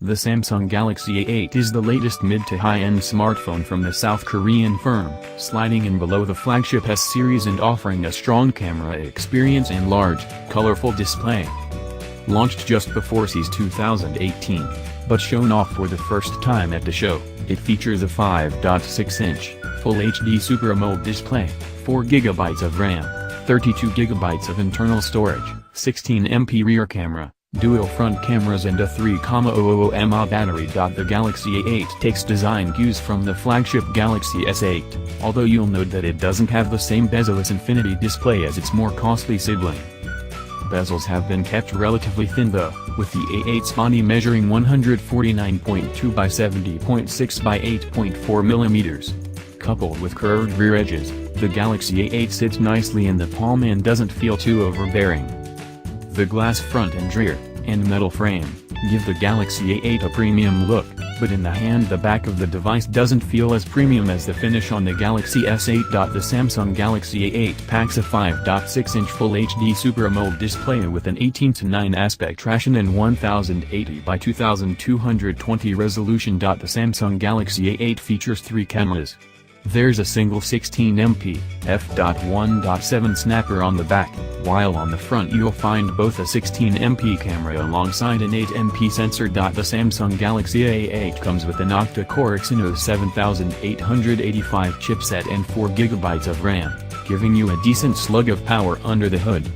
The Samsung Galaxy A8 is the latest mid to high-end smartphone from the South Korean firm, sliding in below the flagship S series and offering a strong camera experience and large, colorful display. Launched just before CES 2018, but shown off for the first time at the show, it features a 5.6-inch, Full HD Super AMOLED display, 4GB of RAM, 32GB of internal storage, 16MP rear camera, dual front cameras and a 3,000 mAh battery. The Galaxy A8 takes design cues from the flagship Galaxy S8, although you'll note that it doesn't have the same bezel-less infinity display as its more costly sibling. Bezels have been kept relatively thin though, with the A8's body measuring 149.2 by 70.6 by 8.4 mm. Coupled with curved rear edges, the Galaxy A8 sits nicely in the palm and doesn't feel too overbearing. The glass front and rear, and metal frame, give the Galaxy A8 a premium look, but in the hand the back of the device doesn't feel as premium as the finish on the Galaxy S8. The Samsung Galaxy A8 packs a 5.6-inch Full HD Super AMOLED display with an 18:9 aspect ratio and 1080 by 2220 resolution. The Samsung Galaxy A8 features 3 cameras. There's a single 16MP, f.1.7 snapper on the back, while on the front you'll find both a 16MP camera alongside an 8MP sensor. The Samsung Galaxy A8 comes with an octa-core Exynos 7885 chipset and 4GB of RAM, giving you a decent slug of power under the hood.